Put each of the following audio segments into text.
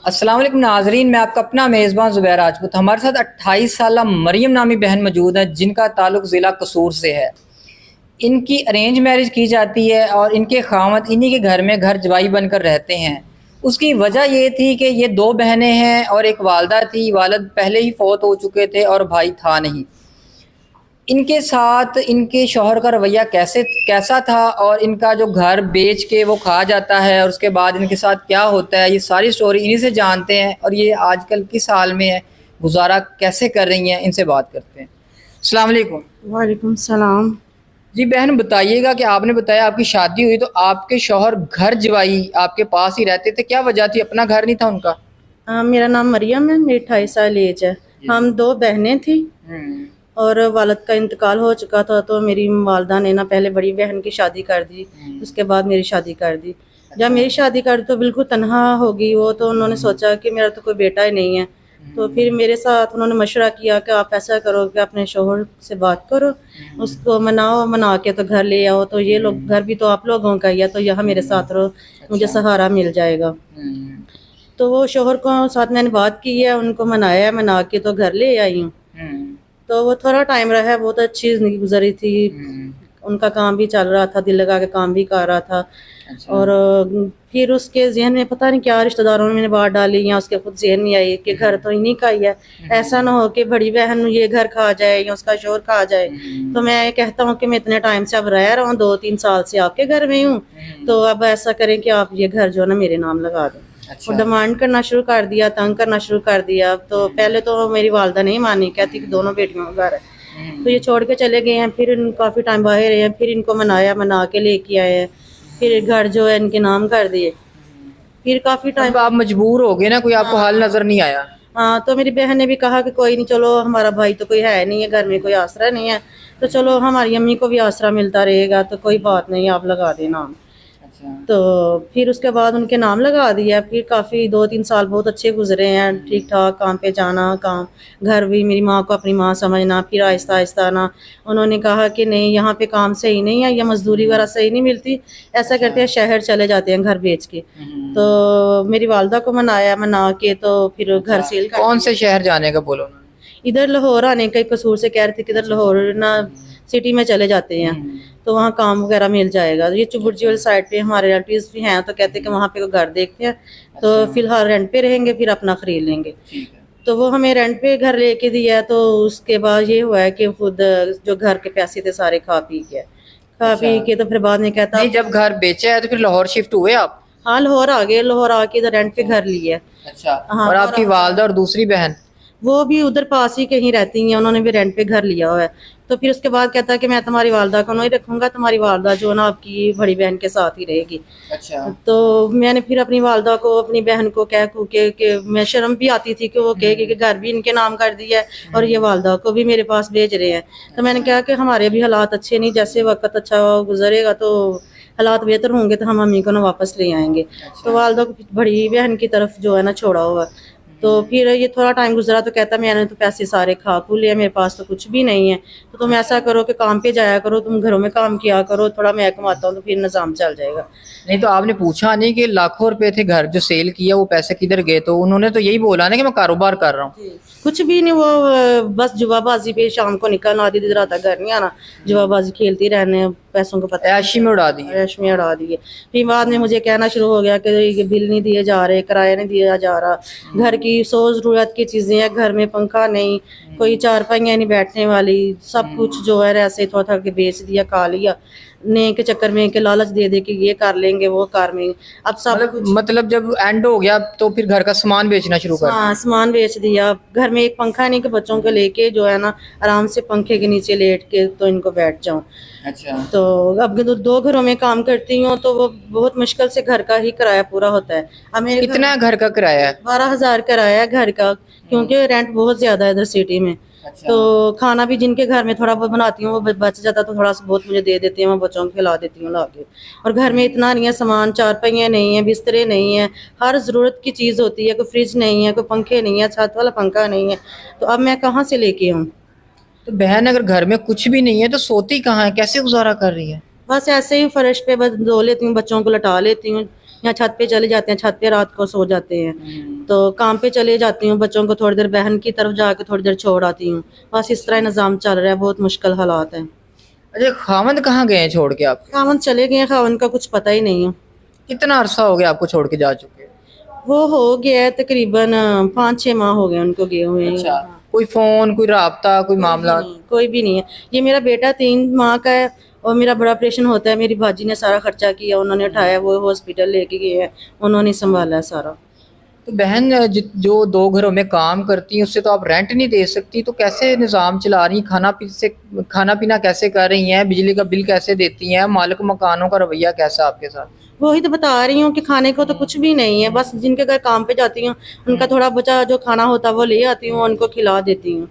السلام علیکم ناظرین، میں آپ کا اپنا میزبان زبیر راجپوت۔ ہمارے ساتھ 28 سالہ مریم نامی بہن موجود ہے جن کا تعلق ضلع قصور سے ہے۔ ان کی ارینج میرج کی جاتی ہے اور ان کے خاوند انہی کے گھر میں گھر جوائی بن کر رہتے ہیں۔ اس کی وجہ یہ تھی کہ یہ 2 بہنیں ہیں اور ایک والدہ تھی، والد پہلے ہی فوت ہو چکے تھے اور بھائی تھا نہیں۔ ان کے ساتھ ان کے شوہر کا رویہ کیسا تھا اور ان کا جو گھر بیچ کے وہ کھا جاتا ہے اور اس کے بعد ان کے ساتھ کیا ہوتا ہے، یہ ساری سٹوری انہی سے جانتے ہیں اور یہ آج کل کس حال میں ہے، گزارا کیسے کر رہی ہیں، ان سے بات کرتے ہیں۔ السلام علیکم۔ وعلیکم السلام۔ جی بہن، بتائیے گا کہ آپ نے بتایا آپ کی شادی ہوئی تو آپ کے شوہر گھر جوائی آپ کے پاس ہی رہتے تھے، کیا وجہ تھی؟ اپنا گھر نہیں تھا ان کا؟ میرا نام مریم ہے، میری 28 سال ایج ہے۔ ہم 2 بہنیں تھیں اور والد کا انتقال ہو چکا تھا، تو میری والدہ نے نا پہلے بڑی بہن کی شادی کر دی، اس کے بعد میری شادی کر دی۔ جب میری شادی کر دی تو بالکل تنہا ہوگی وہ، تو انہوں نے سوچا کہ میرا تو کوئی بیٹا ہی نہیں ہے، تو پھر میرے ساتھ انہوں نے مشورہ کیا کہ آپ ایسا کرو کہ اپنے شوہر سے بات کرو، اس کو مناؤ، منا کے تو گھر لے آؤ، تو یہ لوگ گھر بھی تو آپ لوگوں کا ہی ہے، تو یہاں میرے ساتھ رہو، مجھے سہارا مل جائے گا۔ تو وہ شوہر کو ساتھ میں نے بات کی ہے، ان کو منایا، منا کے تو گھر لے آئی ہوں۔ تو وہ تھوڑا ٹائم رہا، بہت اچھی زندگی گزری تھی، ان کا کام بھی چل رہا تھا، دل لگا کے کام بھی کر رہا تھا۔ اور پھر اس کے ذہن میں پتہ نہیں کیا رشتہ داروں نے بات ڈالی یا اس کے خود ذہن میں آئی کہ گھر تو انہیں کا ہی ہے، ایسا نہ ہو کہ بڑی بہن یہ گھر کھا جائے یا اس کا شوہر کھا جائے۔ تو میں کہتا ہوں کہ میں اتنے ٹائم سے اب رہ رہا ہوں، 2-3 سال سے آپ کے گھر میں ہوں، تو اب ایسا کریں کہ آپ یہ گھر جو ہے نا میرے نام لگا دیں۔ وہ ڈیمانڈ کرنا شروع کر دیا، تنگ کرنا شروع کر دیا۔ تو پہلے تو میری والدہ نہیں مانی، کہتی کہ دونوں بیٹیوں کا گھر ہے، تو یہ چھوڑ کے چلے گئے ہیں۔ پھر ان کافی ٹائم باہر رہے ہیں، پھر ان کو منایا، منا کے لے کے آئے ہیں، پھر گھر جو ہے ان کے نام کر دیے۔ پھر کافی ٹائم آپ مجبور ہو گئے نا، کوئی آپ کو حل نظر نہیں آیا؟ ہاں، تو میری بہن نے بھی کہا کہ کوئی نہیں، چلو ہمارا بھائی تو کوئی ہے نہیں ہے گھر میں، کوئی آسرا نہیں ہے، تو چلو ہماری امی کو بھی آسرا ملتا رہے گا، تو کوئی بات نہیں، آپ لگا دیں نام۔ تو پھر اس کے بعد ان کے نام لگا دیا۔ پھر کافی 2-3 سال بہت اچھے گزرے ہیں، ٹھیک ٹھاک، کام پہ جانا، کام گھر بھی میری ماں کو اپنی ماں سمجھنا۔ پھر آہستہ آہستہ نا انہوں نے کہا کہ نہیں، یہاں پہ کام صحیح نہیں ہے یا مزدوری وغیرہ صحیح نہیں ملتی، ایسا کرتے ہیں شہر چلے جاتے ہیں گھر بیچ کے۔ تو میری والدہ کو منایا، منا کے تو پھر گھر سیل کر کون سے شہر جانے کا بولو؟ ادھر لاہور آنے کا، قصور سے کہہ رہے تھے کہ ادھر لاہور نا سٹی میں چلے جاتے ہیں تو وہاں کام وغیرہ مل جائے گا۔ یہ چبرجی والی سائڈ پہ ہمارے ریلیٹیوز بھی ہیں، تو کہتے ہیں کہ وہاں پہ کوئی گھر دیکھتے ہیں، تو فی الحال رینٹ پہ رہیں گے، پھر اپنا خرید لیں گے۔ تو وہ ہمیں رینٹ پہ گھر لے کے دیا، تو اس کے بعد یہ ہوا ہے کہ خود جو گھر کے پیسے تھے سارے کھا پی کے تو پھر بعد میں کہتا نہیں، جب گھر بیچا ہے تو پھر لاہور شفٹ ہوئے آپ؟ ہاں، لاہور آ گئے، لاہور آ کے ادھر رینٹ پہ گھر لیا۔ اچھا، اور آپ کی والدہ اور دوسری بہن؟ وہ بھی ادھر پاس ہی کہیں رہتی ہیں، انہوں نے بھی رینٹ پہ گھر لیا ہوا ہے۔ تو پھر اس کے بعد کہتا ہے کہ میں تمہاری والدہ کو نہیں رکھوں گا، تمہاری والدہ جو ہے نا آپ کی بڑی بہن کے ساتھ ہی رہے گی۔ تو میں نے پھر اپنی والدہ کو، اپنی بہن کو کہہ کہ میں شرم بھی آتی تھی کہ وہ کہے کہ گھر بھی ان کے نام کر دیا ہے اور یہ والدہ کو بھی میرے پاس بھیج رہے ہیں۔ تو میں نے کہا کہ ہمارے بھی حالات اچھے نہیں، جیسے وقت اچھا گزرے گا تو حالات بہتر ہوں گے تو ہم امی کو نا واپس لے آئیں گے۔ تو والدہ کو بڑی بہن کی طرف جو ہے نا چھوڑا ہوا۔ تو پھر یہ تھوڑا ٹائم گزرا تو کہتا میں نے تو پیسے سارے کھا کھو لیا، میرے پاس تو کچھ بھی نہیں ہے، تو تم ایسا کرو کہ کام پہ جایا کرو، تم گھروں میں کام کیا کرو، تھوڑا میں کماتا ہوں تو پھر نظام چل جائے گا۔ نہیں تو آپ نے پوچھا نہیں کہ لاکھوں روپے تھے گھر جو سیل کیا، وہ پیسے کدھر گئے؟ تو انہوں نے تو یہی بولا نا کہ میں کاروبار کر رہا ہوں۔ کچھ بھی نہیں، وہ بس جوا بازی پہ شام کو نکلنا، آدھی دیر رات گھر نہیں آنا، جوا بازی کھیلتی رہنے، پیسوں کو پتہ عیاشی میں اڑا دی، عیش میں اڑا دیے۔ پھر بعد میں مجھے کہنا شروع ہو گیا کہ یہ بل نہیں دیے جا رہے، کرایہ نہیں دیا جا رہا، گھر کی 100 ضرورت کی چیزیں ہیں، گھر میں پنکھا نہیں، کوئی چارپائیاں نہیں بیٹھنے والی، سب کچھ جو ہے ایسے تھوڑا تھوڑا کے بیچ دیا، کھا لیا نے کے چکر میں کہ لالچ دے دے کہ یہ کر لیں گے، وہ کر لیں گے۔ اب سب مطلب جب اینڈ ہو گیا تو پھر گھر کا سامان بیچنا شروع کر دیا؟ ہاں، سامان بیچ دیا۔ گھر میں ایک پنکھا نہیں کہ بچوں کو لے کے جو ہے نا آرام سے پنکھے کے نیچے لیٹ کے تو ان کو بیٹھ جاؤں۔ تو اب 2 گھروں میں کام کرتی ہوں تو وہ بہت مشکل سے گھر کا ہی کرایہ پورا ہوتا ہے۔ ہمیں کتنا گھر کا کرایہ ہے؟ 12,000 کرایہ ہے گھر کا، کیونکہ رینٹ بہت زیادہ ہے ادھر سٹی میں۔ تو کھانا بھی جن کے گھر میں تھوڑا بہت بناتی ہوں، وہ بچ جاتا تو تھوڑا سا بہت مجھے دے دیتی ہیں، میں بچوں کو کھلا دیتی ہوں لا کے۔ اور گھر میں اتنا نہیں ہے سامان، چارپائیاں نہیں ہیں، بسترے نہیں ہیں، ہر ضرورت کی چیز ہوتی ہے، کوئی فریج نہیں ہے، کوئی پنکھے نہیں ہے، چھت والا پنکھا نہیں ہے، تو اب میں کہاں سے لے کے آؤں؟ تو بہن اگر گھر میں کچھ بھی نہیں ہے تو سوتی کہاں ہے؟ کیسے گزارا کر رہی ہے؟ بس ایسے ہی فرش پہ بس دھو لیتی ہوں، بچوں کو لٹا لیتی ہوں، یا چھت پہ چلے جاتے ہیں, چھت پہ رات کو سو جاتے ہیں, تو کام پہ چلے جاتی ہوں, بچوں کو تھوڑی دیر بہن کی طرف جا کے تھوڑی دیر چھوڑ آتی ہوں. بس اس طرح نظام چل رہا ہے, بہت مشکل حالات ہیں. اچھا خاوند کہاں گئے ہیں چھوڑ کے آپ کے؟ خاوند چلے گئے ہیں, خاوند کا کچھ پتہ ہی نہیں ہے. کتنا عرصہ ہو گیا آپ کو چھوڑ کے جا چکے؟ وہ ہو گیا ہے تقریباً 5-6 ماہ ہو گئے ان کو گئے ہوئے ہیں. اچھا کوئی فون کوئی رابطہ کوئی معاملات؟ کوئی بھی نہیں ہے. یہ میرا بیٹا 3 ماہ کا ہے اور میرا بڑا آپریشن ہوتا ہے, میری بھاجی نے سارا خرچہ کیا, انہوں نے اٹھایا, وہ ہاسپٹل لے کے گئے ہیں, انہوں نے سنبھالا ہے سارا. تو بہن جو 2 گھروں میں کام کرتی ہیں اس سے تو آپ رینٹ نہیں دے سکتی, تو کیسے نظام چلا رہی ہیں؟ کھانا پینا کیسے کر رہی ہیں؟ بجلی کا بل کیسے دیتی ہیں؟ مالک مکانوں کا رویہ کیسا آپ کے ساتھ؟ وہی تو بتا رہی ہوں کہ کھانے کو تو کچھ بھی نہیں ہے, بس جن کے گھر کام پہ جاتی ہوں ان کا تھوڑا بچا جو کھانا ہوتا ہے وہ لے آتی ہوں, ان کو کھلا دیتی ہوں.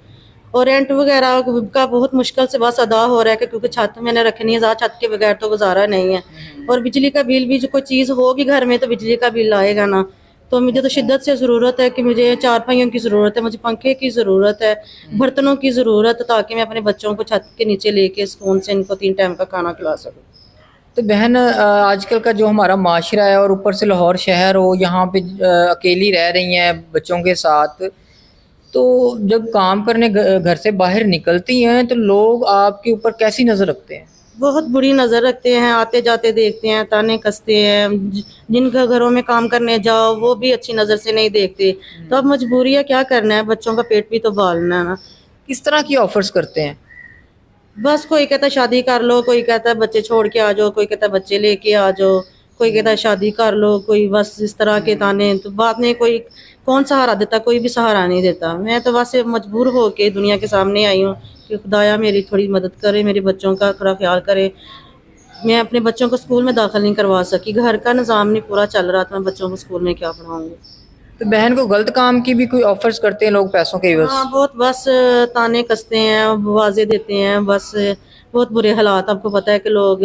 اور رینٹ وغیرہ کا بہت مشکل سے بس ادا ہو رہا ہے کیونکہ چھت میں نے رکھنی ہے, چھت کے بغیر تو گزارا نہیں ہے. اور بجلی کا بل بھی جو کوئی چیز ہوگی گھر میں تو بجلی کا بل آئے گا نا. تو مجھے تو شدت سے ضرورت ہے کہ مجھے چارپائیوں کی ضرورت ہے, مجھے پنکھے کی ضرورت ہے, برتنوں کی ضرورت ہے, تاکہ میں اپنے بچوں کو چھت کے نیچے لے کے سکون سے ان کو 3 ٹائم کا کھانا کھلا سکوں. تو بہن آج کل کا جو ہمارا معاشرہ ہے اور اوپر سے لاہور شہر ہو, یہاں پہ اکیلی رہ رہی ہیں بچوں کے ساتھ, تو جب کام کرنے گھر سے باہر نکلتی ہیں تو لوگ آپ کے اوپر کیسی نظر رکھتے ہیں؟ بہت بری نظر رکھتے ہیں, آتے جاتے دیکھتے ہیں, تانے کستے ہیں. جن کا گھروں میں کام کرنے جاؤ وہ بھی اچھی نظر سے نہیں دیکھتے. تو اب مجبوری ہے, کیا کرنا ہے, بچوں کا پیٹ بھی تو پالنا ہے نا. کس طرح کی آفرز کرتے ہیں؟ بس کوئی کہتا ہے شادی کر لو, کوئی کہتا ہے بچے چھوڑ کے آ جاؤ, کوئی کہتا ہے بچے لے کے آ جاؤ, کوئی کہتا ہے شادی کر لو, کوئی بس اس طرح کے تانے. تو بعد میں کوئی کون سہارا دیتا, کوئی بھی سہارا نہیں دیتا. میں تو بس مجبور ہو کے دنیا کے سامنے آئی ہوں کہ خدایا میری تھوڑی مدد کرے, میرے بچوں کا تھوڑا خیال کرے. میں اپنے بچوں کو اسکول میں داخل نہیں کروا سکی, گھر کا نظام نہیں پورا چل رہا تھا, میں بچوں کو اسکول میں کیا پڑھاؤں گی. تو بہن کو غلط کام کی بھی کوئی آفرز کرتے ہیں لوگ پیسوں کے عوض؟ ہاں بہت, بس تانے کستے ہیں, واضح دیتے ہیں, بس بہت برے حالات. آپ کو پتہ ہے کہ لوگ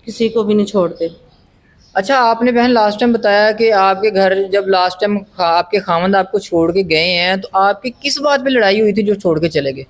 کسی کو بھی نہیں چھوڑتے. اچھا آپ نے بہن لاسٹ ٹائم بتایا کہ آپ کے گھر جب لاسٹ ٹائم آپ کے خاوند آپ کو چھوڑ کے گئے ہیں تو آپ کی کس بات پہ لڑائی ہوئی تھی جو چھوڑ کے چلے گئے؟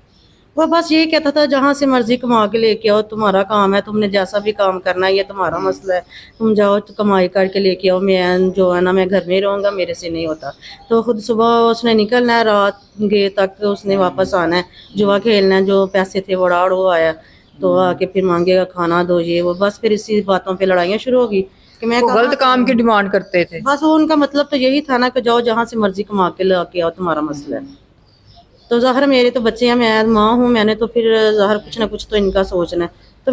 وہ بس یہی کہتا تھا جہاں سے مرضی کما کے لے کے آؤ, تمہارا کام ہے, تم نے جیسا بھی کام کرنا ہے, یہ تمہارا مسئلہ ہے, تم جاؤ تو کمائی کر کے لے کے آؤ, میں جو ہے نا میں گھر میں رہوں گا, میرے سے نہیں ہوتا. تو خود صبح اس نے نکلنا ہے, رات گئے تک اس نے واپس آنا ہے, جوا کھیلنا ہے, جو پیسے تھے وہ اڑاڑ ہو آیا, تو آ کے پھر مانگے گا کھانا دو یہ وہ, بس پھر اسی باتوں پہ لڑائیاں شروع ہوگی کہ میں وہ غلط کام کی ڈیمانڈ کرتے تھے؟ بس وہ ان کا مطلب تو یہی تھا نا کہ جاؤ جہاں سے مرضی کما کے لا کے آؤ, تمہارا مسئلہ ہے. تو ظاہر میرے تو بچے ہیں, میں ماں ہوں, میں نے تو پھر ظاہر کچھ نہ کچھ تو ان کا سوچنا ہے. تو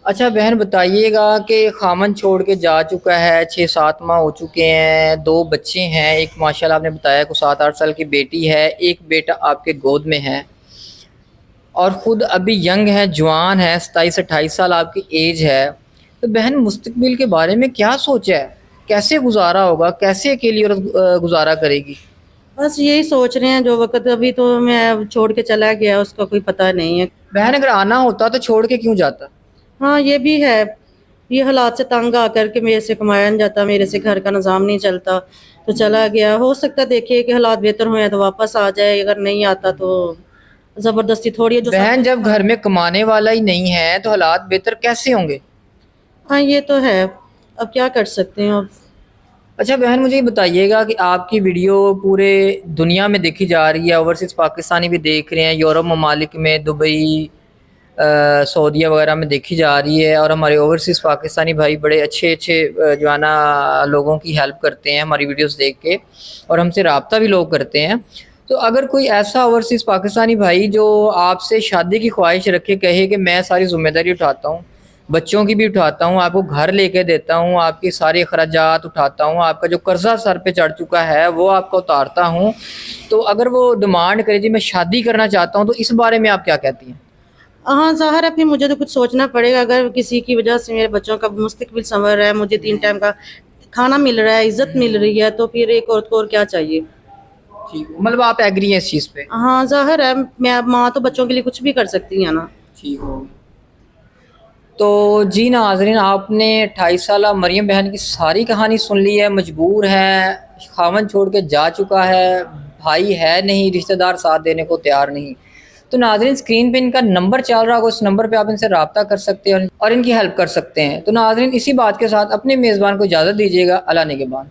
اچھا بہن بتائیے گا کہ خامن چھوڑ کے جا چکا ہے, 6-7 ماہ ہو چکے ہیں, 2 بچے ہیں, ایک ماشاءاللہ آپ نے بتایا کہ 7-8 سال کی بیٹی ہے, ایک بیٹا آپ کے گود میں ہے, اور خود ابھی ینگ ہے, جوان ہے, 27-28 سال آپ کی ایج ہے. تو بہن مستقبل کے بارے میں کیا سوچا ہے, کیسے گزارا ہوگا, کیسے اکیلی عورت گزارا کرے گی؟ بس یہی سوچ رہے ہیں, جو وقت ابھی تو میں چھوڑ کے چلا گیا اس کا کوئی پتہ نہیں ہے. بہن اگر آنا ہوتا تو چھوڑ کے کیوں جاتا؟ ہاں یہ بھی ہے, یہ حالات سے تنگ آ کر کے میرے سے کمایا نہیں جاتا, میرے سے گھر کا نظام نہیں چلتا, تو چلا گیا. ہو سکتا ہے دیکھیے کہ حالات بہتر ہوئے تو واپس آ جائے, اگر نہیں آتا تو زبردستی تھوڑی ہے. جو بہن جب گھر میں کمانے والا ہی نہیں ہے تو حالات بہتر کیسے ہوں گے؟ ہاں یہ تو ہے, اب کیا کر سکتے ہیں. اب اچھا بہن مجھے یہ بتائیے گا کہ آپ کی ویڈیو پورے دنیا میں دیکھی جا رہی ہے, اوورسیز پاکستانی بھی دیکھ رہے ہیں, یورپ ممالک میں, دبئی, سعودیہ وغیرہ میں دیکھی جا رہی ہے, اور ہمارے اوورسیز پاکستانی بھائی بڑے اچھے جو ہے نا لوگوں کی ہیلپ کرتے ہیں ہماری ویڈیوز دیکھ کے, اور ہم سے رابطہ بھی لوگ کرتے ہیں. تو اگر کوئی ایسا اوورسیز پاکستانی بھائی جو آپ سے شادی کی خواہش رکھے, کہے کہ میں ساری ذمہ داری اٹھاتا ہوں, بچوں کی بھی اٹھاتا ہوں, آپ کو گھر لے کے دیتا ہوں, آپ کی سارے اخراجات اٹھاتا ہوں, آپ کا جو قرضہ سر پہ چڑھ چکا ہے وہ آپ کو اتارتا ہوں, تو اگر وہ ڈیمانڈ کرے جی میں شادی کرنا چاہتا ہوں, تو اس بارے میں آپ کیا کہتی ہیں؟ ہاں ظاہر ہے, پھر مجھے تو کچھ سوچنا پڑے گا. اگر کسی کی وجہ سے میرے بچوں کا مستقبل سنور رہا ہے, مجھے 3 ٹائم کا کھانا مل رہا ہے, عزت مل رہی ہے, تو پھر ایک عورت کو اور کیا چاہیے. ٹھیک, مطلب آپ ایگری ہیں اس چیز پہ؟ ہاں ظاہر ہے, میں ماں تو بچوں کے لیے کچھ بھی کر سکتی ہیں نا. ٹھیک ہو. تو جی ناظرین, آپ نے 28 سالہ مریم بہن کی ساری کہانی سن لی ہے. مجبور ہے, خاوند چھوڑ کے جا چکا ہے, بھائی ہے نہیں, رشتہ دار ساتھ دینے کو تیار نہیں. تو ناظرین اسکرین پہ ان کا نمبر چل رہا ہوگا، اس نمبر پہ آپ ان سے رابطہ کر سکتے ہیں اور ان کی ہیلپ کر سکتے ہیں۔ تو ناظرین اسی بات کے ساتھ اپنے میزبان کو اجازت دیجیے گا۔ اللہ نگہبان۔